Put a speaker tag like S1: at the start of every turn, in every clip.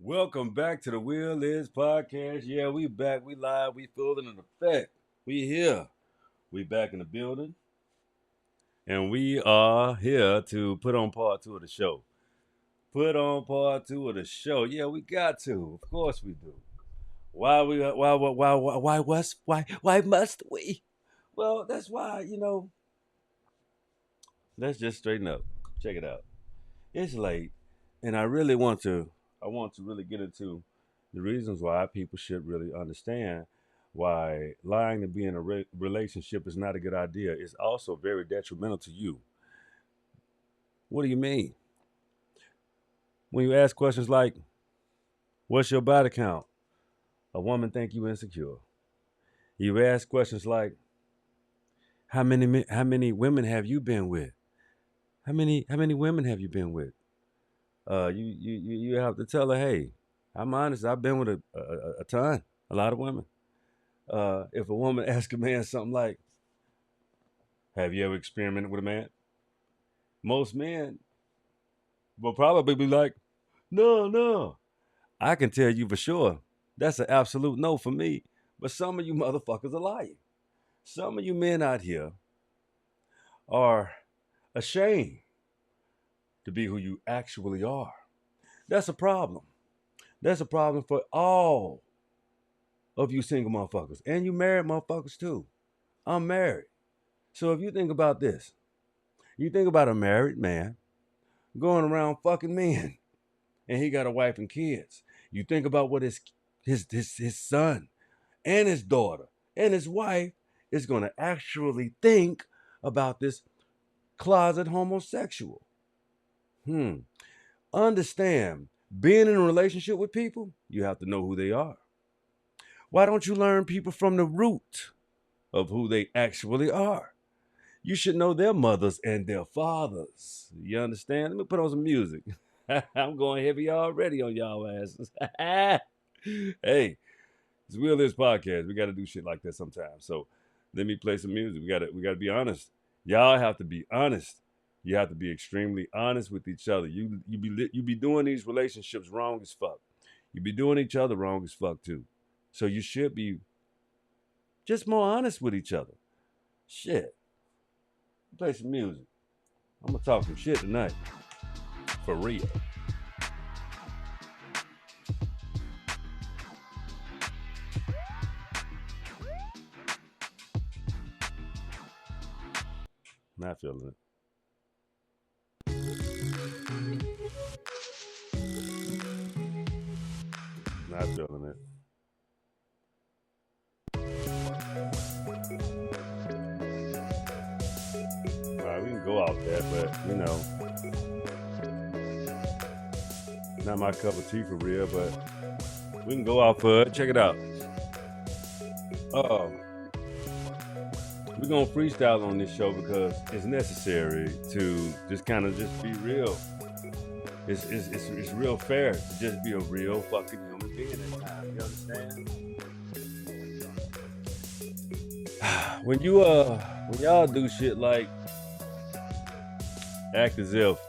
S1: Welcome back to the Will Is Podcast. Yeah, we back, we live, we feeling in effect. We here. We back in the building. And we are here to put on part two of the show. Put on part two of the show. Yeah, we got to. Of course we do. Why must we? Well, that's why, let's just straighten up. Check it out. It's late, and I want to really get into the reasons why people should really understand why lying to be in a relationship is not a good idea. It's also very detrimental to you. What do you mean? When you ask questions like, "What's your body count?" A woman think you insecure. You ask questions like, how many women have you been with? How many women have you been with? You have to tell her, hey, I'm honest. I've been with a ton, a lot of women. If a woman asks a man something like, "Have you ever experimented with a man?" Most men will probably be like, "No, no." I can tell you for sure that's an absolute no for me. But some of you motherfuckers are lying. Some of you men out here are ashamed to be who you actually are. That's a problem. That's a problem for all of you single motherfuckers. And you married motherfuckers too. I'm married. So if you think about this, you think about a married man going around fucking men and he got a wife and kids. You think about what his son and his daughter and his wife is going to actually think about this closet homosexual. Understand, being in a relationship with people, you have to know who they are. Why don't you learn people from the root of who they actually are? You should know their mothers and their fathers. You understand? Let me put on some music. I'm going heavy already on y'all asses. Hey, it's Will This Podcast. We got to do shit like that sometimes. So let me play some music. We gotta be honest. Y'all have to be honest. You have to be extremely honest with each other. You be doing these relationships wrong as fuck. You be doing each other wrong as fuck too. So you should be just more honest with each other. Shit. Play some music. I'm gonna talk some shit tonight. For real. Not feeling it. Not feeling it. All right, we can go out there, but not my cup of tea for real. But we can go out for it. Check it out. Uh, we're gonna freestyle on this show because it's necessary to just kind of just be real. It's real fair to just be a real fucking human being at times. You understand? When y'all do shit like act as if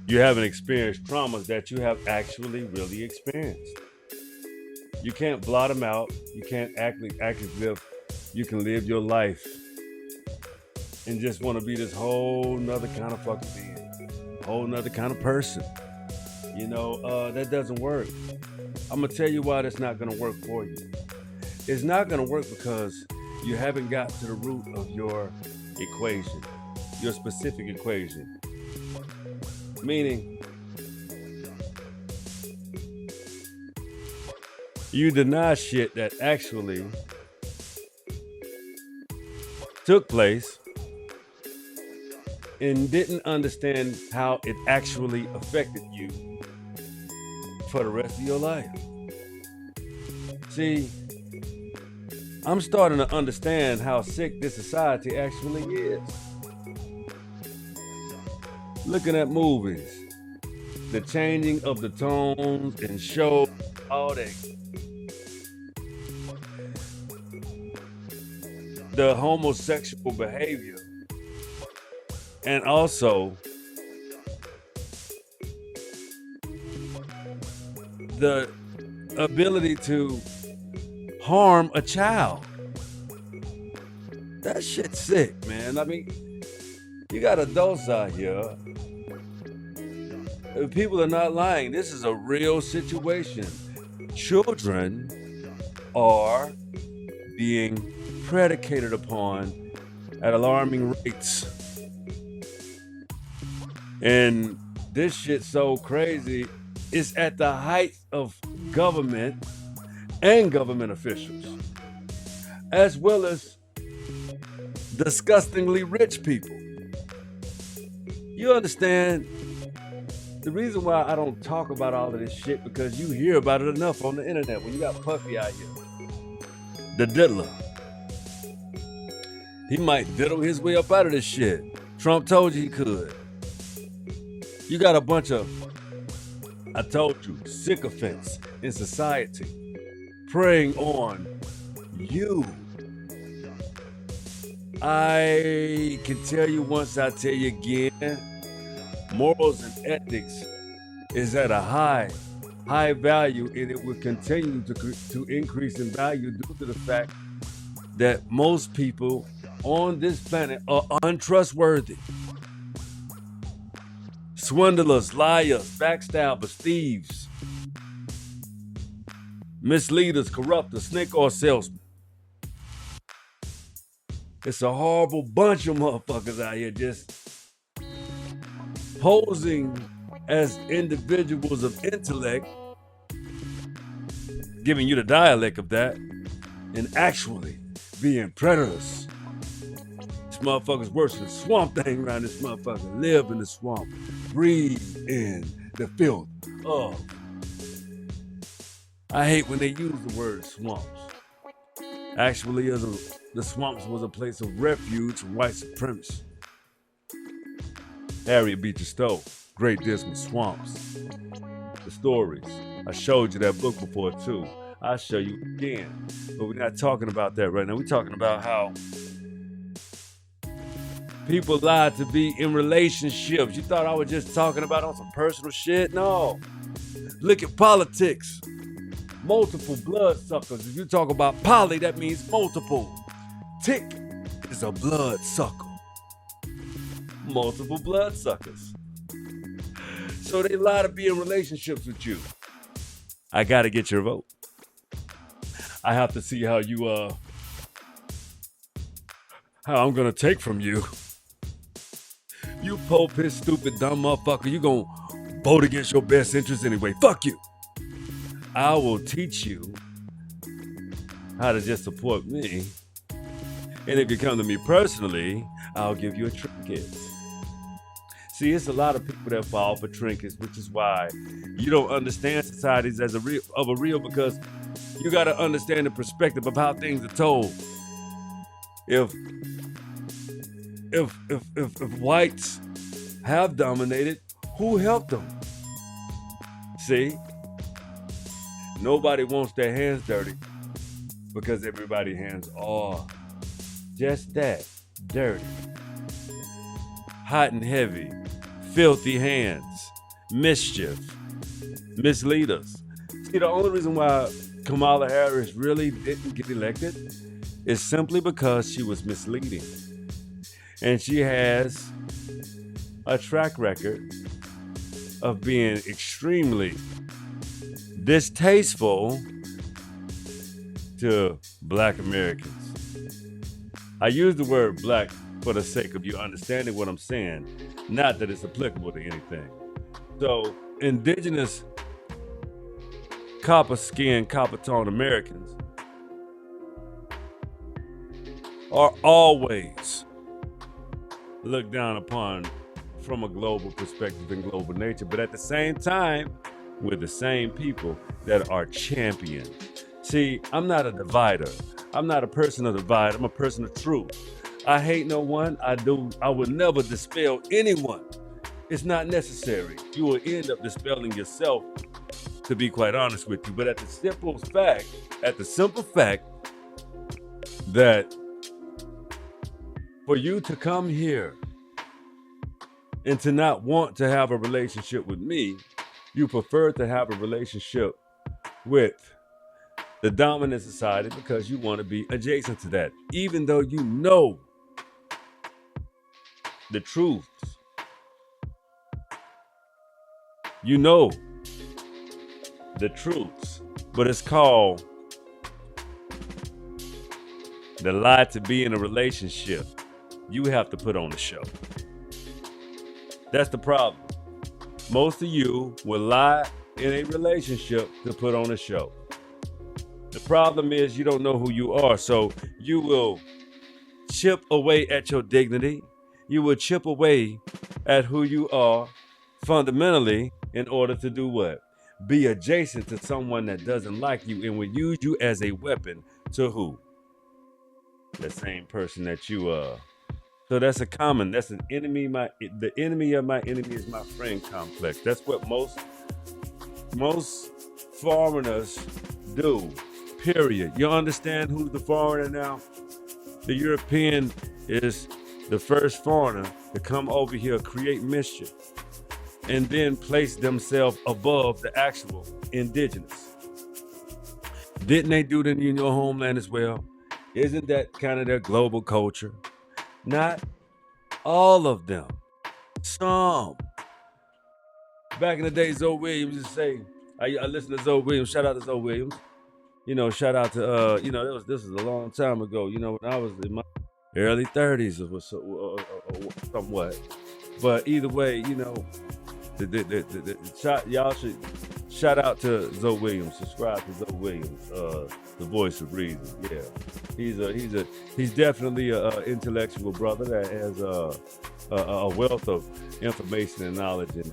S1: you haven't experienced traumas that you have actually really experienced. You can't blot them out. You can't act as if you can live your life and just want to be this whole nother kind of fucking being, whole nother kind of person. That doesn't work. I'm gonna tell you why that's not gonna work for you. It's not gonna work because you haven't got to the root of your equation, your specific equation. Meaning, you deny shit that actually took place and didn't understand how it actually affected you for the rest of your life. See, I'm starting to understand how sick this society actually is. Looking at movies, the changing of the tones and shows, all that. The homosexual behavior. And also the ability to harm a child. That shit's sick, man. I mean, you got adults out here. People are not lying. This is a real situation. Children are being predicated upon at alarming rates. And this shit's so crazy. It's at the height of government and government officials, as well as disgustingly rich people. You understand? The reason why I don't talk about all of this shit, because you hear about it enough on the internet. When you got Puffy out here, the diddler, he might diddle his way up out of this shit. Trump told you he could. You got a bunch of, I told you, sycophants in society preying on you. I can tell you once, I tell you again, morals and ethics is at a high value, and it will continue to increase in value due to the fact that most people on this planet are untrustworthy. Swindlers, liars, backstabbers, thieves, misleaders, corruptors, snake oil salesmen. It's a horrible bunch of motherfuckers out here just posing as individuals of intellect, giving you the dialect of that, and actually being predators. This motherfucker's worse than a swamp thing around this motherfucker. Live in the swamp. Breathe in the filth of. I hate when they use the word swamps. Actually, the swamps was a place of refuge from white supremacy. Harriet Beecher Stowe, Great Dismal Swamps. The stories. I showed you that book before too. I'll show you again. But we're not talking about that right now. We're talking about how people lie to be in relationships. You thought I was just talking about on some personal shit? No. Look at politics. Multiple bloodsuckers. If you talk about poly, that means multiple. Tick is a bloodsucker. Multiple bloodsuckers. So they lie to be in relationships with you. I gotta get your vote. I have to see how I'm gonna take from you. You po-piss, stupid, dumb motherfucker. You gonna vote against your best interest anyway. Fuck you. I will teach you how to just support me. And if you come to me personally, I'll give you a trinket. See, it's a lot of people that fall for trinkets, which is why you don't understand societies as a real, because you got to understand the perspective of how things are told. If whites have dominated, who helped them? See? Nobody wants their hands dirty because everybody's hands are just that, dirty. Hot and heavy, filthy hands, mischief, misleaders. See, the only reason why Kamala Harris really didn't get elected is simply because she was misleading. And she has a track record of being extremely distasteful to Black Americans. I use the word black for the sake of you understanding what I'm saying, not that it's applicable to anything. So, indigenous copper skin, copper tone Americans are always looked down upon from a global perspective and global nature, but at the same time, we're the same people that are championed. See, I'm not a divider. I'm not a person of divide. I'm a person of truth. I hate no one. I will never dispel anyone. It's not necessary. You will end up dispelling yourself, to be quite honest with you. But at the simple fact that for you to come here and to not want to have a relationship with me, you prefer to have a relationship with the dominant society because you want to be adjacent to that, even though you know the truths. You know the truths, but it's called the lie to be in a relationship. You have to put on a show. That's the problem. Most of you will lie in a relationship to put on a show. The problem is you don't know who you are, so you will chip away at your dignity. You will chip away at who you are fundamentally in order to do what? Be adjacent to someone that doesn't like you and will use you as a weapon to who? The same person that you are. So that's that's an enemy. The enemy of my enemy is my friend complex. That's what most foreigners do. Period. You understand who's the foreigner now? The European is the first foreigner to come over here, create mischief, and then place themselves above the actual indigenous. Didn't they do that in your homeland as well? Isn't that kind of their global culture? Not all of them. Some. Back in the day, Zoe Williams used to say, I listened to Zoe Williams, shout out to Zoe Williams. Shout out to this is a long time ago, when I was in my early 30s or somewhat. But either way, y'all should shout out to Zoe Williams. Subscribe to Zoe Williams, the voice of reason. Yeah, he's definitely an intellectual brother that has a wealth of information and knowledge and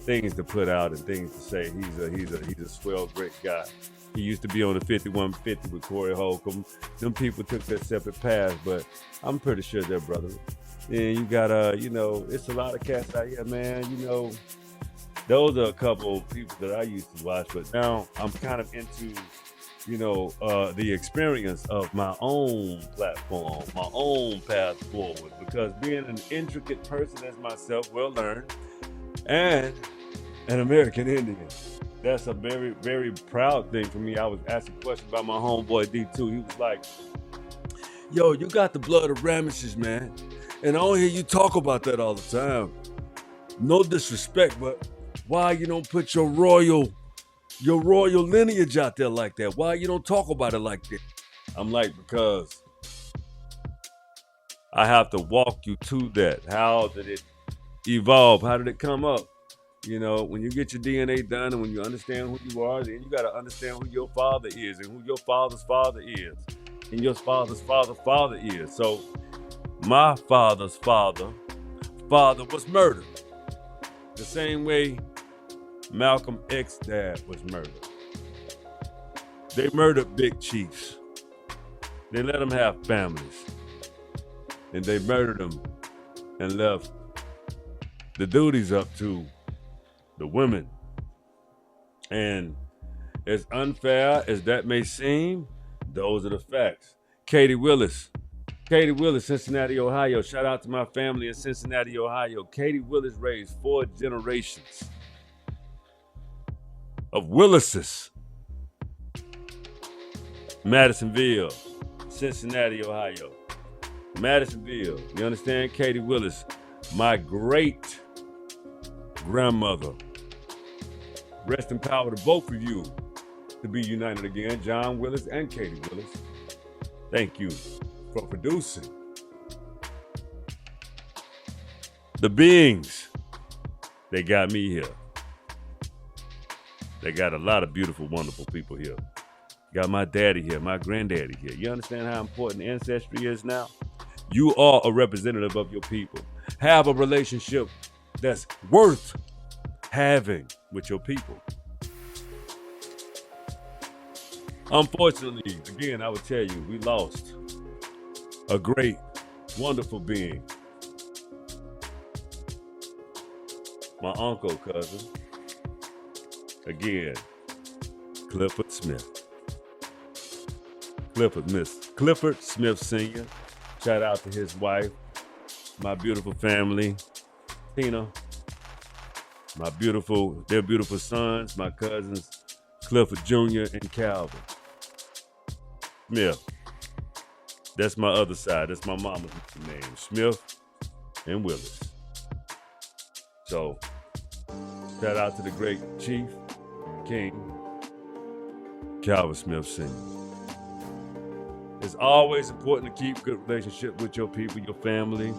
S1: things to put out and things to say. He's a swell, great guy. He used to be on the 5150 with Corey Holcomb. Them people took their separate paths, but I'm pretty sure they're brothers. And you got it's a lot of cats out here, man. Those are a couple of people that I used to watch, but now I'm kind of into, the experience of my own platform, my own path forward. Because being an intricate person as myself, well learned, and an American Indian, that's a very, very proud thing for me. I was asked a question by my homeboy D2. He was like, yo, you got the blood of Ramesses, man. And I don't hear you talk about that all the time. No disrespect, but why you don't put your royal lineage out there like that? Why you don't talk about it like that? I'm like, because I have to walk you to that. How did it evolve? How did it come up? When you get your DNA done and when you understand who you are, then you got to understand who your father is and who your father's father is and your father's father is. So my father's father was murdered. The same way Malcolm X's dad was murdered. They murdered big chiefs. They let them have families. And they murdered them and left the duties up to the women. And as unfair as that may seem, those are the facts. Katie Willis, Cincinnati, Ohio. Shout out to my family in Cincinnati, Ohio. Katie Willis raised 4 generations of Willises. Madisonville, Cincinnati, Ohio. Madisonville, you understand? Katie Willis, my great grandmother. Rest in power to both of you to be united again, John Willis and Katie Willis. Thank you for producing the beings. They got me here. They got a lot of beautiful, wonderful people here. Got my daddy here, my granddaddy here. You understand how important ancestry is now? You are a representative of your people. Have a relationship that's worth having with your people. Unfortunately, again, I would tell you, we lost a great, wonderful being. My uncle, cousin. Again, Clifford Smith. Clifford Smith Sr. Shout out to his wife, my beautiful family, Tina, their beautiful sons, my cousins, Clifford Jr. and Calvin Smith. That's my other side. That's my mama's name, Smith and Willis. So, shout out to the great Chief King Calvin Smith Sr. It's always important to keep good relationship with your people, your family.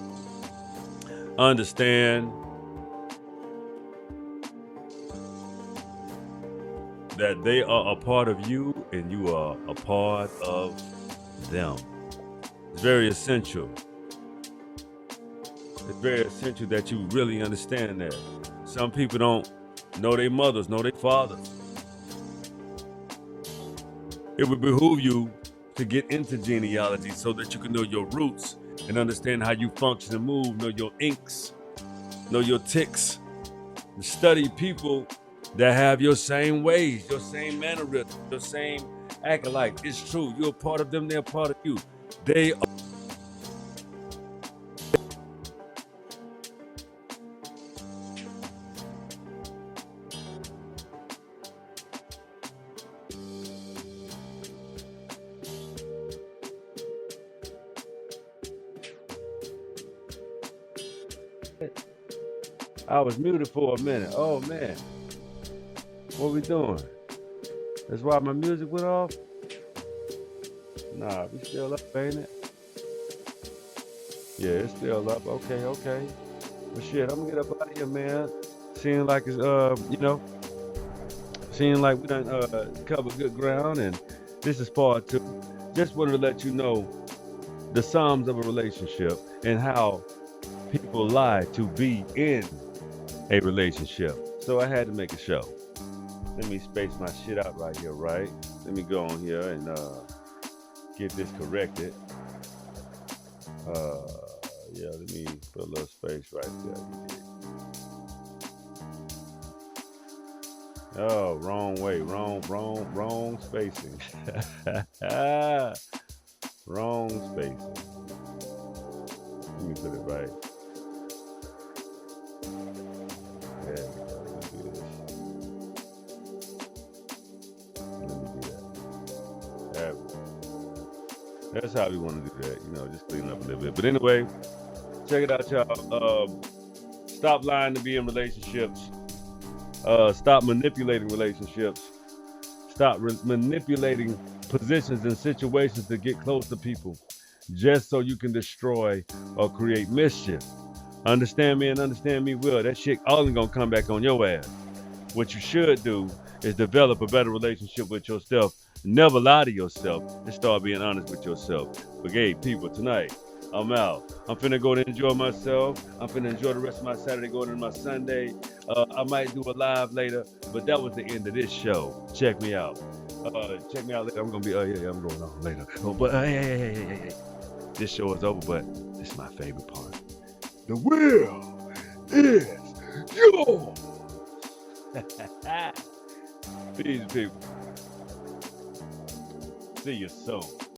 S1: Understand that they are a part of you and you are a part of them. It's very essential. It's very essential that you really understand that. Some people don't know their mothers, know their fathers. It would behoove you to get into genealogy so that you can know your roots and understand how you function and move, know your inks, know your ticks. Study people that have your same ways, your same mannerisms, your same acting like. It's true. You're a part of them, they're a part of you. They are. I was muted for a minute. Oh man. What we doing? That's why my music went off? Nah, we still up, ain't it? Yeah, it's still up. Okay. But shit, I'm gonna get up out of here, man. Seeing like it's seeing like we done covered good ground, and this is part 2. Just wanted to let you know the Psalms of a relationship and how people lie to be in a relationship. So I had to make a show. Let me space my shit out right here, right? Let me go on here and get this corrected. Yeah, let me put a little space right there. Oh, wrong way, wrong spacing. Wrong spacing. Let me put it right. There we go. Let me do this. Let me do that. There we go. That's how we want to do that, just clean up a little bit. But anyway, check it out, y'all. Stop lying to be in relationships. Stop manipulating relationships. Stop manipulating positions and situations to get close to people just so you can destroy or create mischief. Understand me and understand me well. That shit all gonna come back on your ass. What you should do is develop a better relationship with yourself. Never lie to yourself and start being honest with yourself. But hey, people, tonight, I'm out. I'm finna go to enjoy myself. I'm finna enjoy the rest of my Saturday, going into my Sunday. I might do a live later, but that was the end of this show. Check me out. Check me out later. I'm gonna be, I'm going on later. Oh, but hey. This show is over, but this is my favorite part. The will is yours. Peace, people. See you soon.